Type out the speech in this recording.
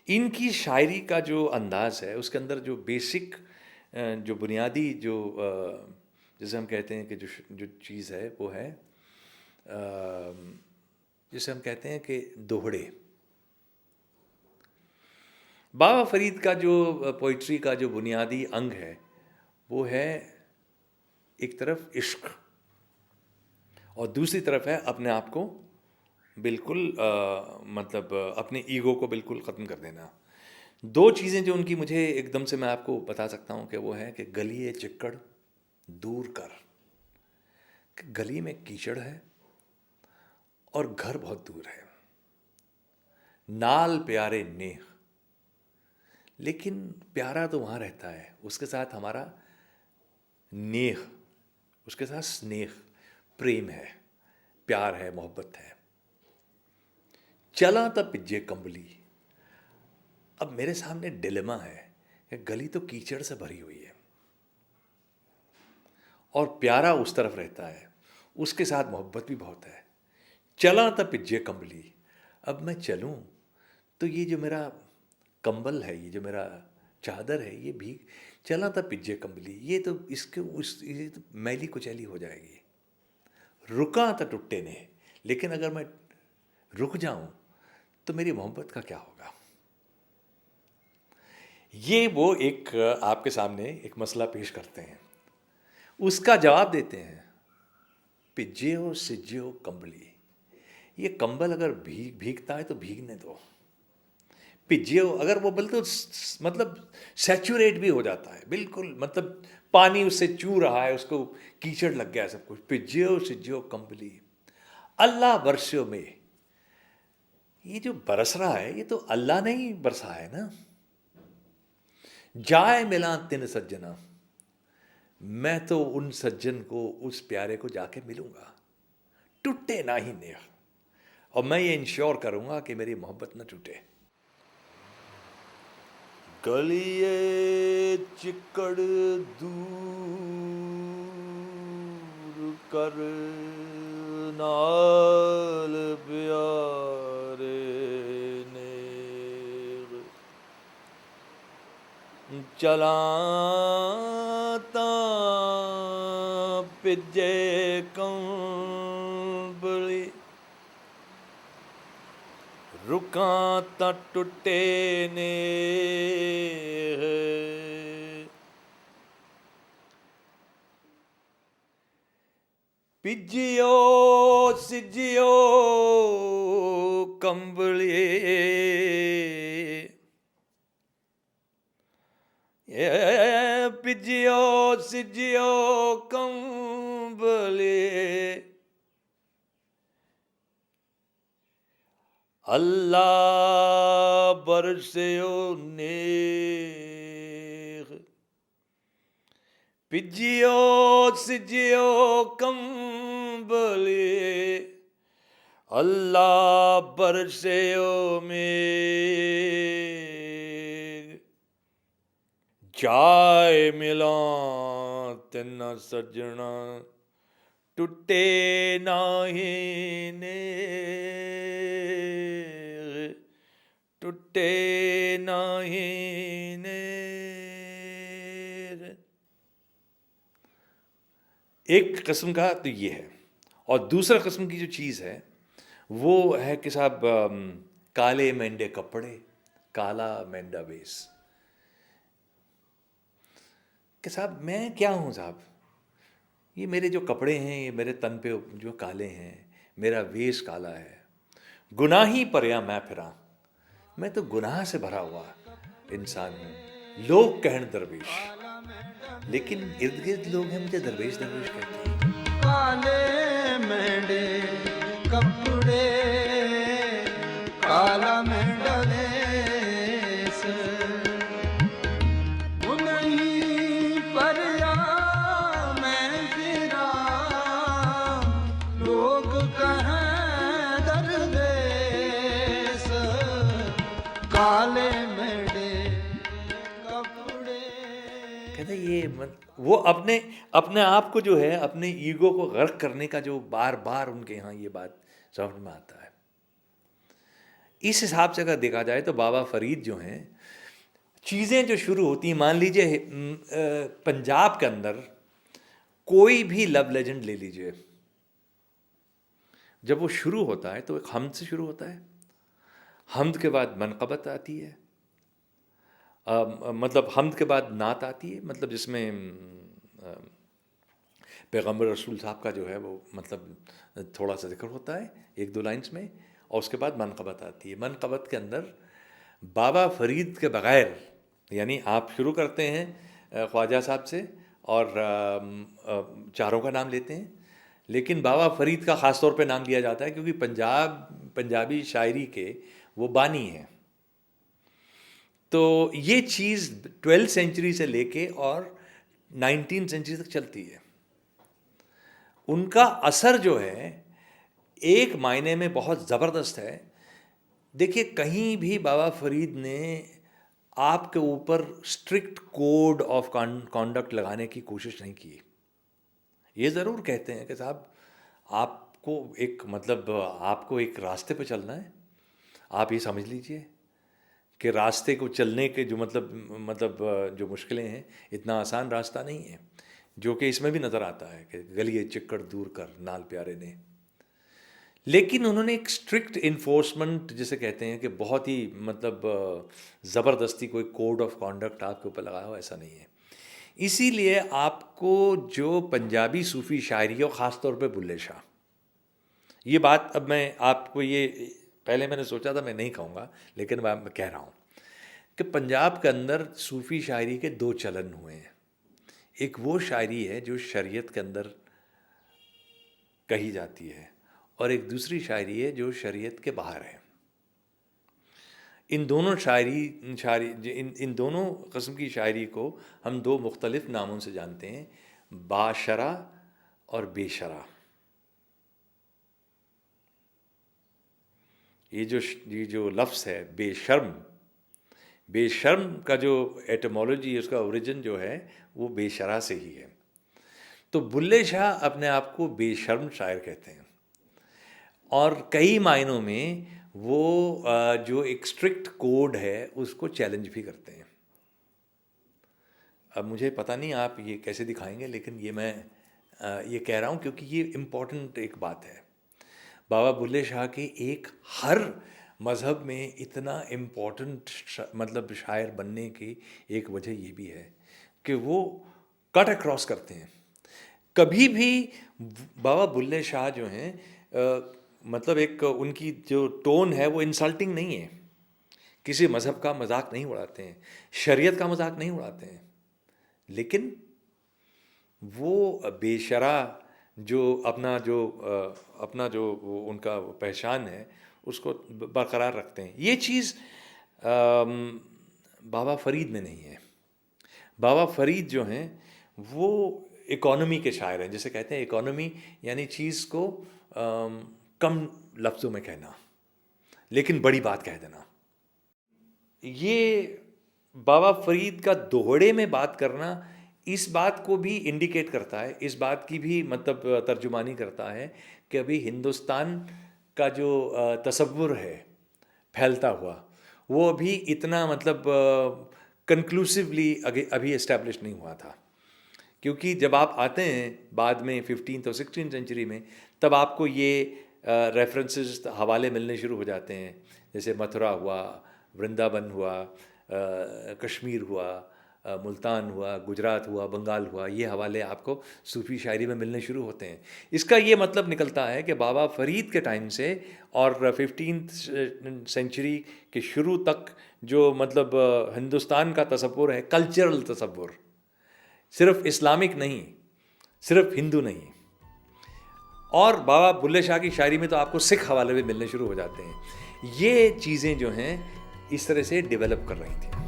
इनकी शायरी का जो अंदाज़ है, उसके अंदर जो बेसिक जो बुनियादी जो जैसे हम कहते हैं कि जो चीज़ है वो है जिसे हम कहते हैं कि दोहड़े। बाबा फ़रीद का जो पोइट्री का जो बुनियादी अंग है, वो है एक तरफ इश्क और दूसरी तरफ है अपने आप को बिल्कुल मतलब अपने ईगो को बिल्कुल ख़त्म कर देना। दो चीज़ें जो उनकी मुझे एकदम से मैं आपको बता सकता हूँ कि वो है कि गलिए चिक्कड़ दूर कर, कि गली में कीचड़ है और घर बहुत दूर है, नाल प्यारे नेह, लेकिन प्यारा तो वहाँ रहता है, उसके साथ हमारा नेह, उसके साथ स्नेह, प्रेम है, प्यार है, मोहब्बत है। चला तब पिज्जे कंबली। अब मेरे सामने डिलेमा है कि गली तो कीचड़ से भरी हुई है और प्यारा उस तरफ रहता है, उसके साथ मोहब्बत भी बहुत है। चला तब पिज्जे कंबली। अब मैं चलूँ तो ये जो मेरा कंबल है, ये जो मेरा चादर है, ये भीग, चला तब पिज्जे कंबली, ये तो ये तो मैली कुचैली हो जाएगी। रुका तो टुट्टे ने, लेकिन अगर मैं रुक जाऊं तो मेरी मोहब्बत का क्या होगा। ये वो एक आपके सामने एक मसला पेश करते हैं, उसका जवाब देते हैं, पिज्जियो सिज्जियो कंबली। ये कंबल अगर भीगता है तो भीगने दो। पिज्जियो अगर वो बोलते मतलब सैचुरेट भी हो जाता है बिल्कुल, मतलब पानी उससे चू रहा है, उसको कीचड़ लग गया है सब कुछ, पिज्जियो सिज्जियो कंबली। अल्लाह वर्षों में, ये जो बरस रहा है ये तो अल्लाह ने ही बरसा है ना। जाए मिला तिन सज्जना, मैं तो उन सज्जन को, उस प्यारे को जाके मिलूंगा, टूटे ना ही नेह, और मैं ये इंश्योर करूंगा कि मेरी मोहब्बत न टूटे। गलिए चिकड़ दूर कर, नाल प्यारे ने, चलाता पिजे कंबली, रुका ता टुटे ने। पिजियो सिजियो कंबली, ये पिजियो सिजियो कंबली, अल्लाह बरसियो नेह। पिजियो सिजियो कंबली, अल्लाह बरसियो मेघ। जाए मिला तिन सजना, टूटे नाही ने, टूटे नाही ने। एक किस्म का तो ये है, और दूसरा किस्म की जो चीज़ है वो है कि साहब काले मेंढे कपड़े, काला मेंढा वेश। कि साहब मैं क्या हूँ साहब, ये मेरे जो कपड़े हैं, ये मेरे तन पे जो काले हैं, मेरा वेश काला है, गुनाही परया मैं फिरा, मैं तो गुनाह से भरा हुआ इंसान हूँ। लोग कहन दरवेश, लेकिन इर्द गिर्द लोग हैं मुझे दरवेश दरवेश कहते हैं। काले मेंढे कपड़े, काला मेंढा देश, गुनाही परया मैं फिरा, लोग कहें दरवेश। काले मेंढे कपड़े, कहते ये वो अपने अपने आप को जो है, अपने ईगो को गर्क करने का जो बार बार उनके यहाँ ये बात समझ में आता है। इस हिसाब से अगर देखा जाए तो बाबा फरीद जो हैं, चीज़ें जो शुरू होती हैं, मान लीजिए पंजाब के अंदर कोई भी लव लेजेंड ले लीजिए, जब वो शुरू होता है तो एक हमद से शुरू होता है, हमद के बाद मनक़बत आती है, मतलब हमद के बाद नात आती है, मतलब जिसमें पैगम्बर रसूल साहब का जो है वो मतलब थोड़ा सा जिक्र होता है 1-2 लाइन्स में, और उसके बाद मनक़बत आती है। मनक़बत के अंदर बाबा फरीद के बग़ैर, यानी आप शुरू करते हैं ख्वाजा साहब से और चारों का नाम लेते हैं, लेकिन बाबा फरीद का ख़ास तौर पे नाम लिया जाता है क्योंकि पंजाबी शायरी के वो बानी हैं। तो ये चीज़ 12th सेंचुरी से लेके और 19th सेंचुरी तक चलती है। उनका असर जो है एक मायने में बहुत ज़बरदस्त है। देखिए, कहीं भी बाबा फरीद ने आपके ऊपर स्ट्रिक्ट कोड ऑफ कॉन्डक्ट लगाने की कोशिश नहीं की। ये ज़रूर कहते हैं कि साहब आपको एक रास्ते पे चलना है, आप ये समझ लीजिए कि रास्ते को चलने के जो जो मुश्किलें हैं, इतना आसान रास्ता नहीं है, जो कि इसमें भी नज़र आता है कि गलिए चिक्कड़ दूर कर नाल प्यारे ने। लेकिन उन्होंने एक स्ट्रिक्ट इन्फोर्समेंट जिसे कहते हैं कि बहुत ही ज़बरदस्ती कोई कोड ऑफ कॉन्डक्ट आपके ऊपर लगाया हो, ऐसा नहीं है। इसीलिए आपको जो पंजाबी सूफ़ी शायरी और ख़ास तौर पे बुल्ले शाह, ये बात अब मैं आपको ये पहले मैंने सोचा था मैं नहीं कहूँगा, लेकिन मैं कह रहा हूँ कि पंजाब के अंदर सूफ़ी शायरी के 2 चलन हुए हैं। एक वो शायरी है जो शरीयत के अंदर कही जाती है, और एक दूसरी शायरी है जो शरीयत के बाहर है। इन दोनों किस्म की शायरी को हम 2 मुख्तलिफ नामों से जानते हैं, बाशरा और बेशरा। ये जो लफ्ज़ है बेशर्म का जो एटमोलॉजी, उसका ओरिजिन जो है वो बेशरा से ही है। तो बुल्ले शाह अपने आप को बेशर्म शायर कहते हैं, और कई मायनों में वो जो एक स्ट्रिक्ट कोड है उसको चैलेंज भी करते हैं। अब मुझे पता नहीं आप ये कैसे दिखाएंगे, लेकिन ये मैं ये कह रहा हूँ क्योंकि ये इम्पोर्टेंट एक बात है। बाबा बुल्ले शाह के एक हर मज़हब में इतना इम्पोर्टेंट शायर बनने की एक वजह ये भी है कि वो कट अक्रॉस करते हैं। कभी भी बाबा बुल्ले शाह जो हैं एक उनकी जो टोन है वो इंसल्टिंग नहीं है, किसी मज़हब का मजाक नहीं उड़ाते हैं, शरीयत का मजाक नहीं उड़ाते हैं, लेकिन वो बेशरा जो अपना जो उनका पहचान है उसको बरकरार रखते हैं। ये चीज़ बाबा फरीद में नहीं है। बाबा फरीद जो हैं वो इकोनॉमी के शायर हैं, जिसे कहते हैं इकोनॉमी, यानी चीज़ को कम लफ्ज़ों में कहना लेकिन बड़ी बात कह देना। ये बाबा फरीद का दोहड़े में बात करना इस बात को भी इंडिकेट करता है, इस बात की भी तर्जुमानी करता है कि अभी हिंदुस्तान का जो तसव्वुर है फैलता हुआ, वो अभी इतना कंक्लूसिवली अभी इस्टेब्लिश नहीं हुआ था। क्योंकि जब आप आते हैं बाद में 15th और 16th सेंचुरी में, तब आपको ये रेफरेंसेस हवाले मिलने शुरू हो जाते हैं, जैसे मथुरा हुआ, वृंदावन हुआ, कश्मीर हुआ, मुल्तान हुआ, गुजरात हुआ, बंगाल हुआ, ये हवाले आपको सूफ़ी शायरी में मिलने शुरू होते हैं। इसका ये मतलब निकलता है कि बाबा फरीद के टाइम से और 15th सेंचुरी के शुरू तक जो हिंदुस्तान का तसव्वुर है, कल्चरल तसव्वुर, सिर्फ इस्लामिक नहीं, सिर्फ हिंदू नहीं, और बाबा बुल्ले शाह की शायरी में तो आपको सिख हवाले भी मिलने शुरू हो जाते हैं। ये चीज़ें जो हैं इस तरह से डेवलप कर रही थी।